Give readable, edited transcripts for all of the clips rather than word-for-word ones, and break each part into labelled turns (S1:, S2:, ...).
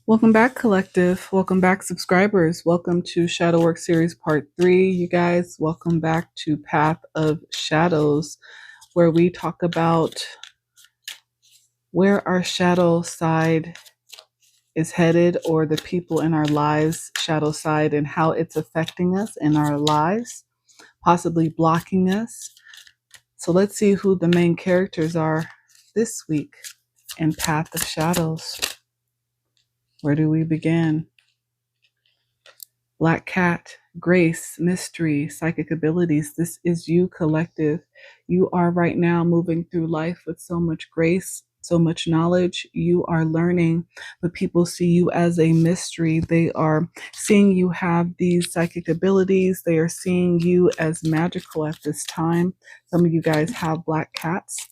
S1: Welcome back, collective. Welcome back, subscribers. Welcome to Shadow Work Series Part 3. You guys, welcome back to Path of Shadows, where we talk about where our shadow side is headed, or the people in our lives' shadow side, and how it's affecting us in our lives, possibly blocking us. So let's see who the main characters are this week in Path of Shadows. Where do we begin? Black Cat, grace, mystery, psychic abilities. This is you, collective. You are right now moving through life with so much grace, so much knowledge. You are learning, but people see you as a mystery. They are seeing you have these psychic abilities. They are seeing you as magical at this time. Some of you guys have black cats.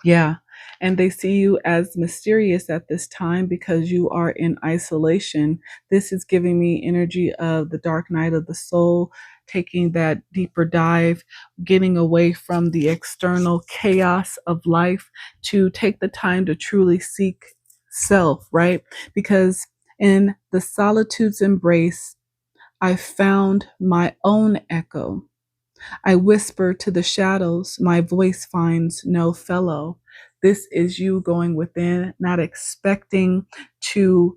S1: Yeah. And they see you as mysterious at this time because you are in isolation. This is giving me energy of the dark night of the soul, taking that deeper dive, getting away from the external chaos of life to take the time to truly seek self, right? Because in the solitude's embrace, I found my own echo. I whisper to the shadows, my voice finds no fellow. This is you going within, not expecting to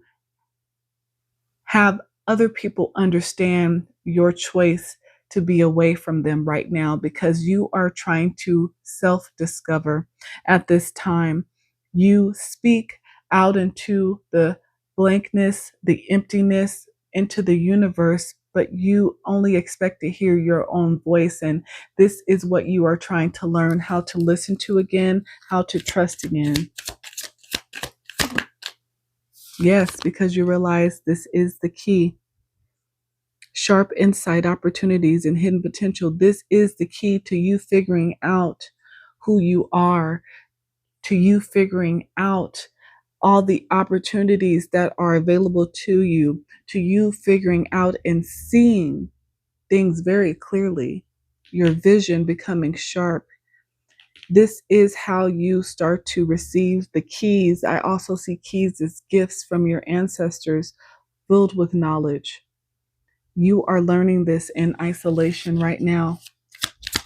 S1: have other people understand your choice to be away from them right now, because you are trying to self-discover at this time. You speak out into the blankness, the emptiness, into the universe, but you only expect to hear your own voice. And this is what you are trying to learn how to listen to again, how to trust again. Yes, because you realize this is the key. Sharp insight, opportunities, and hidden potential. This is the key to you figuring out who you are, to you figuring out all the opportunities that are available to you figuring out and seeing things very clearly, your vision becoming sharp. This is how you start to receive the keys. I also see keys as gifts from your ancestors filled with knowledge. You are learning this in isolation right now.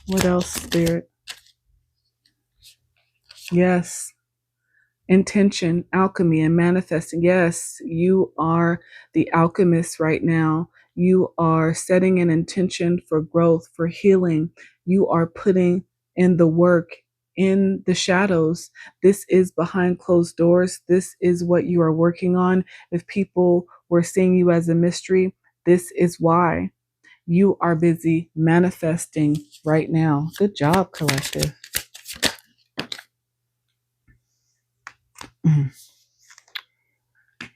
S1: What else, Spirit? Yes. Intention, alchemy, and manifesting. Yes, you are the alchemist right now. You are setting an intention for growth, for healing. You are putting in the work in the shadows. This is behind closed doors. This is what you are working on. If people were seeing you as a mystery, this is why. You are busy manifesting right now. Good job, collective.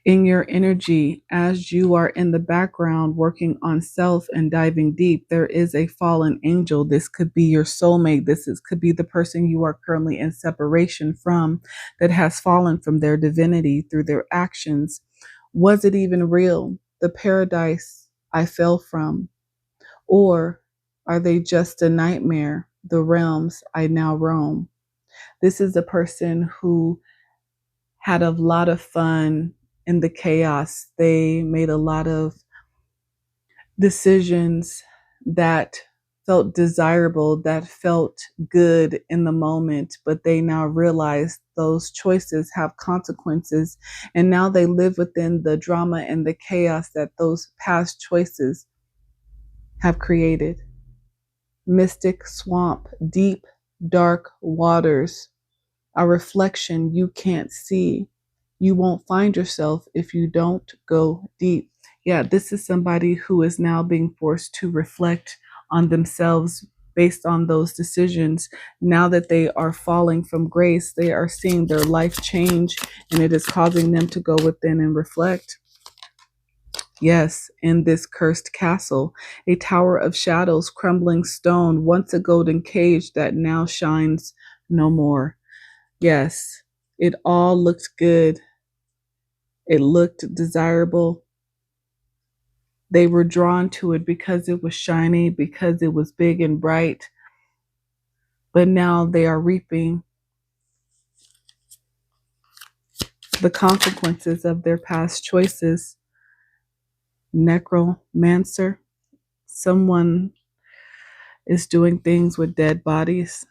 S1: In your energy, as you are in the background working on self and diving deep, there is a fallen angel. This could be your soulmate. Could be the person you are currently in separation from, that has fallen from their divinity through their actions. Was it even real? The paradise I fell from? Or are they just a nightmare, the realms I now roam? This is a person who had a lot of fun in the chaos. They made a lot of decisions that felt desirable, that felt good in the moment, but they now realize those choices have consequences. And now they live within the drama and the chaos that those past choices have created. Mystic swamp, deep, dark waters, a reflection you can't see. You won't find yourself if you don't go deep. Yeah, this is somebody who is now being forced to reflect on themselves based on those decisions. Now that they are falling from grace, they are seeing their life change, and it is causing them to go within and reflect. Yes, in this cursed castle, a tower of shadows, crumbling stone, once a golden cage that now shines no more. Yes, it all looked good. It looked desirable. They were drawn to it because it was shiny, because it was big and bright. But now they are reaping the consequences of their past choices. Necromancer, someone is doing things with dead bodies.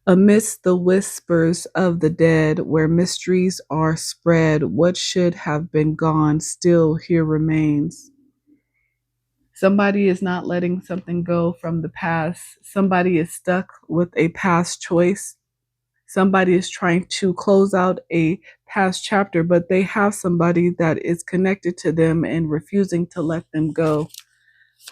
S1: Amidst the whispers of the dead, where mysteries are spread, what should have been gone still here remains. Somebody is not letting something go from the past. Somebody is stuck with a past choice. Somebody is trying to close out a past chapter, but they have somebody that is connected to them and refusing to let them go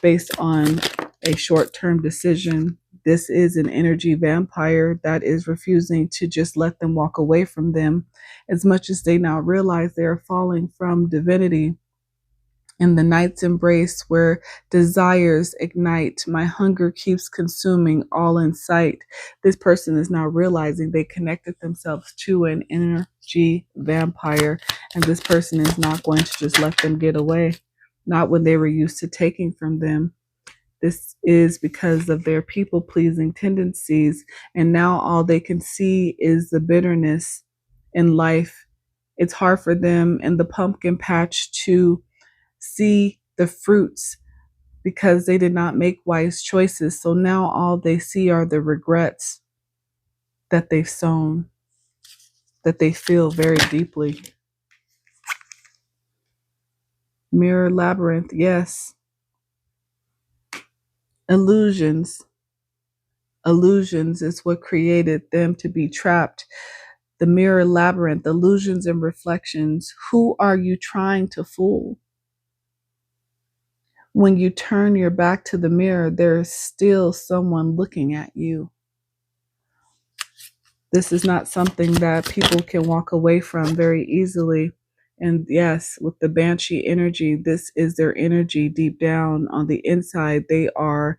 S1: based on a short-term decision. This is an energy vampire that is refusing to just let them walk away from them, as much as they now realize they are falling from divinity. In the night's embrace where desires ignite, my hunger keeps consuming all in sight. This person is now realizing they connected themselves to an energy vampire, and this person is not going to just let them get away, not when they were used to taking from them. This is because of their people pleasing tendencies, and now all they can see is the bitterness in life. It's hard for them in the pumpkin patch to see the fruits because they did not make wise choices. So now all they see are the regrets that they've sown, that they feel very deeply. Mirror labyrinth, yes. Illusions. Illusions is what created them to be trapped. The mirror labyrinth, illusions and reflections. Who are you trying to fool? When you turn your back to the mirror, there's still someone looking at you. This is not something that people can walk away from very easily. And yes, with the banshee energy, this is their energy deep down on the inside. They are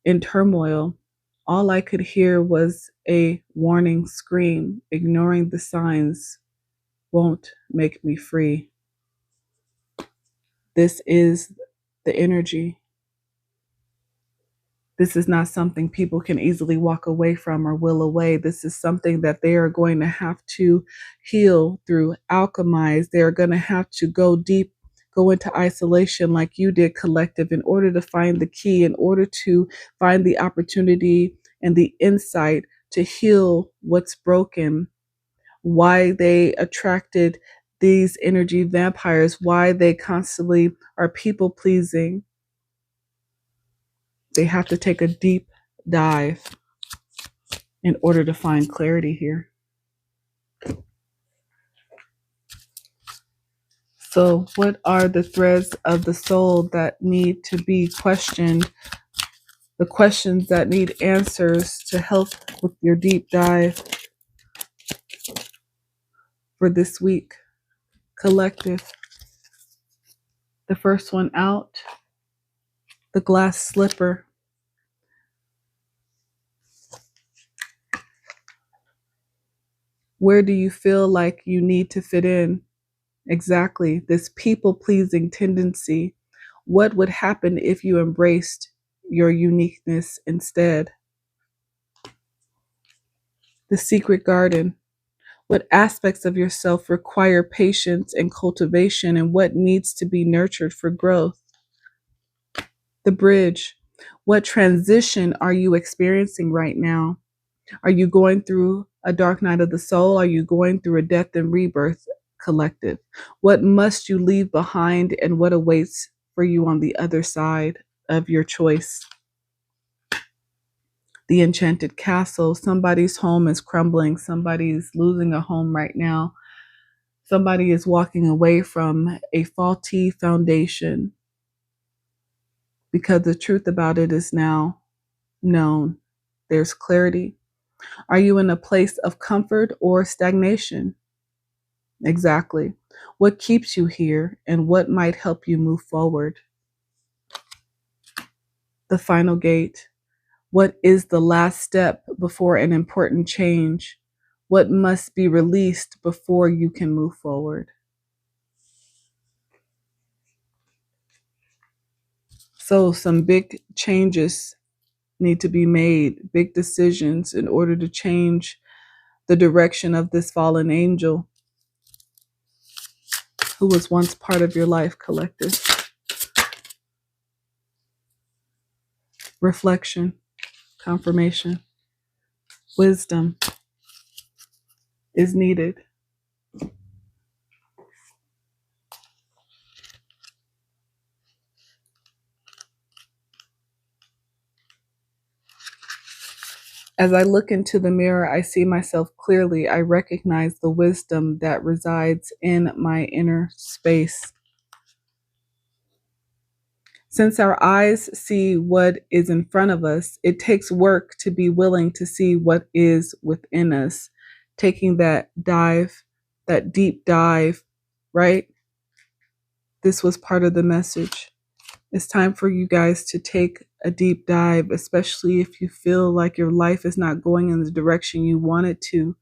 S1: in turmoil. All I could hear was a warning scream. Ignoring the signs won't make me free. This is the energy. This is not something people can easily walk away from or will away. This is something that they are going to have to heal through, alchemize. They are going to have to go deep, go into isolation like you did, collective, in order to find the key, in order to find the opportunity and the insight to heal what's broken, why they attracted these energy vampires, why they constantly are people pleasing. They have to take a deep dive in order to find clarity here. So, what are the threads of the soul that need to be questioned? The questions that need answers to help with your deep dive for this week. Collective. The first one out, the glass slipper. Where do you feel like you need to fit in? Exactly. This people pleasing tendency. What would happen if you embraced your uniqueness instead? The secret garden. What aspects of yourself require patience and cultivation, and what needs to be nurtured for growth? The bridge. What transition are you experiencing right now? Are you going through a dark night of the soul? Are you going through a death and rebirth, collective? What must you leave behind, and what awaits for you on the other side of your choice? The enchanted castle. Somebody's home is crumbling. Somebody's losing a home right now. Somebody is walking away from a faulty foundation because the truth about it is now known. There's clarity. Are you in a place of comfort or stagnation? Exactly. What keeps you here, and what might help you move forward? The final gate. What is the last step before an important change? What must be released before you can move forward? So, some big changes need to be made, big decisions in order to change the direction of this fallen angel who was once part of your life, collective. Reflection, confirmation, wisdom is needed. As I look into the mirror, I see myself clearly. I recognize the wisdom that resides in my inner space. Since our eyes see what is in front of us, it takes work to be willing to see what is within us. Taking that dive, that deep dive, right? This was part of the message. It's time for you guys to take a deep dive, especially if you feel like your life is not going in the direction you want it to.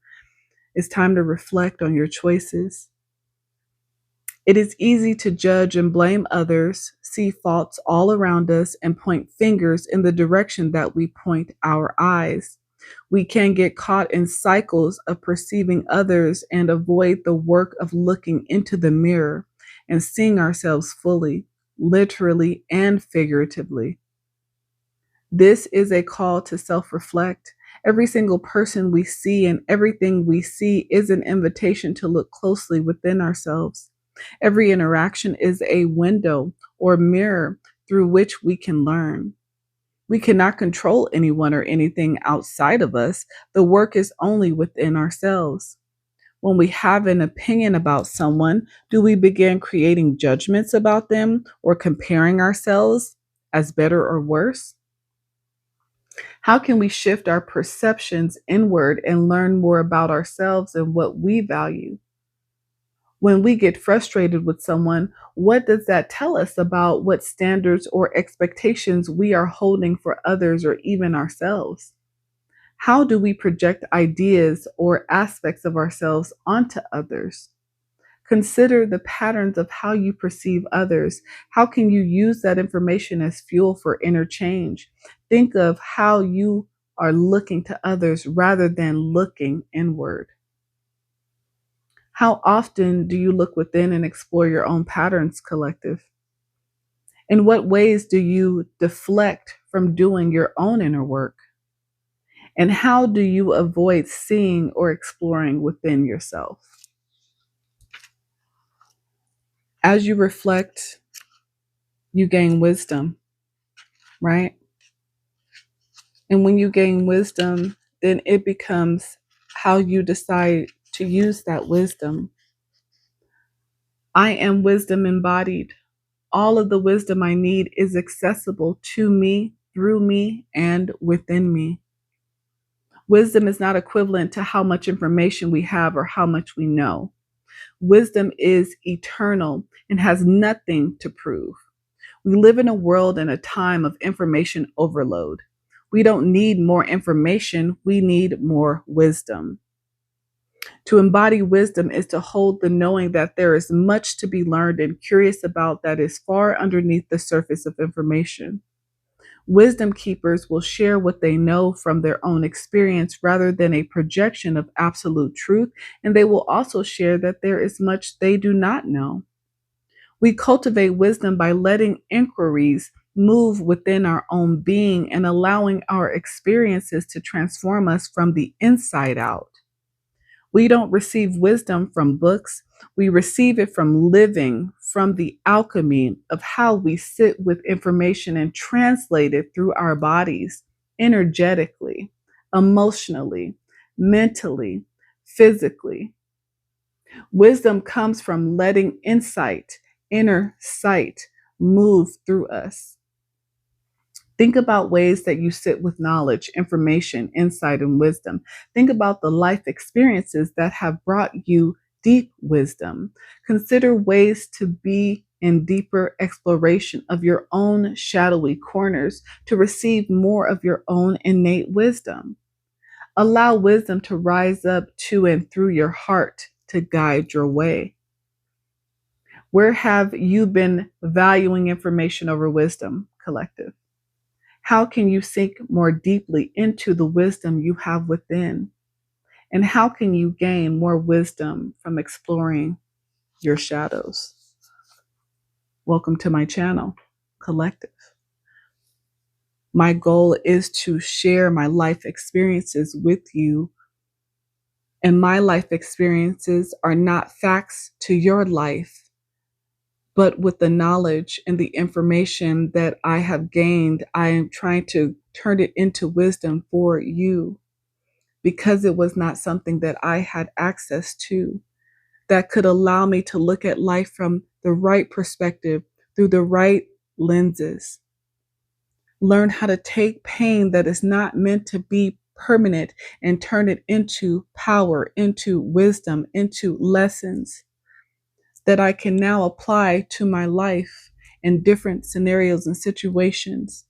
S1: It's time to reflect on your choices. It is easy to judge and blame others, see faults all around us, and point fingers in the direction that we point our eyes. We can get caught in cycles of perceiving others and avoid the work of looking into the mirror and seeing ourselves fully, literally and figuratively. This is a call to self-reflect. Every single person we see and everything we see is an invitation to look closely within ourselves. Every interaction is a window or mirror through which we can learn. We cannot control anyone or anything outside of us. The work is only within ourselves. When we have an opinion about someone, do we begin creating judgments about them or comparing ourselves as better or worse? How can we shift our perceptions inward and learn more about ourselves and what we value? When we get frustrated with someone, what does that tell us about what standards or expectations we are holding for others or even ourselves? How do we project ideas or aspects of ourselves onto others? Consider the patterns of how you perceive others. How can you use that information as fuel for inner change? Think of how you are looking to others rather than looking inward. How often do you look within and explore your own patterns, collective? In what ways do you deflect from doing your own inner work? And how do you avoid seeing or exploring within yourself? As you reflect, you gain wisdom, right? And when you gain wisdom, then it becomes how you decide to use that wisdom. I am wisdom embodied. All of the wisdom I need is accessible to me, through me, and within me. Wisdom is not equivalent to how much information we have or how much we know. Wisdom is eternal and has nothing to prove. We live in a world and a time of information overload. We don't need more information, we need more wisdom. To embody wisdom is to hold the knowing that there is much to be learned and curious about that is far underneath the surface of information. Wisdom keepers will share what they know from their own experience rather than a projection of absolute truth, and they will also share that there is much they do not know. We cultivate wisdom by letting inquiries move within our own being and allowing our experiences to transform us from the inside out. We don't receive wisdom from books. We receive it from living, from the alchemy of how we sit with information and translate it through our bodies, energetically, emotionally, mentally, physically. Wisdom comes from letting insight, inner sight, move through us. Think about ways that you sit with knowledge, information, insight, and wisdom. Think about the life experiences that have brought you deep wisdom. Consider ways to be in deeper exploration of your own shadowy corners to receive more of your own innate wisdom. Allow wisdom to rise up to and through your heart to guide your way. Where have you been valuing information over wisdom, collective? How can you sink more deeply into the wisdom you have within? And how can you gain more wisdom from exploring your shadows? Welcome to my channel, Collective. My goal is to share my life experiences with you. And my life experiences are not facts to your life, but with the knowledge and the information that I have gained, I am trying to turn it into wisdom for you, because it was not something that I had access to that could allow me to look at life from the right perspective, through the right lenses. Learn how to take pain that is not meant to be permanent and turn it into power, into wisdom, into lessons that I can now apply to my life in different scenarios and situations.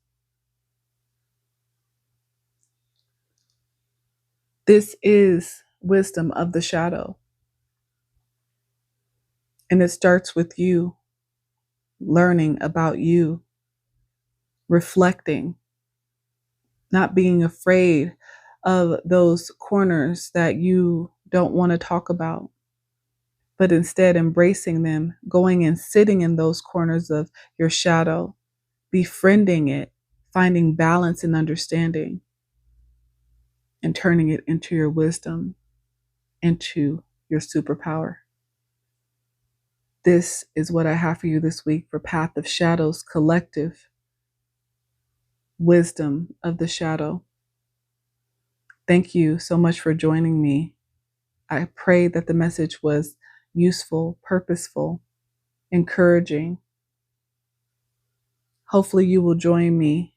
S1: This is wisdom of the shadow. And it starts with you learning about you, reflecting, not being afraid of those corners that you don't want to talk about, but instead embracing them, going and sitting in those corners of your shadow, befriending it, finding balance and understanding, and turning it into your wisdom, into your superpower. This is what I have for you this week for Path of Shadows Collective, Wisdom of the Shadow. Thank you so much for joining me. I pray that the message was useful, purposeful, encouraging. Hopefully you will join me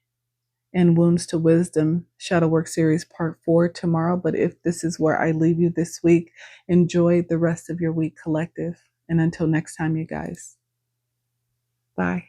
S1: in Wounds to Wisdom Shadow Work Series Part 4 tomorrow. But if this is where I leave you this week, enjoy the rest of your week, Collective. And until next time, you guys. Bye.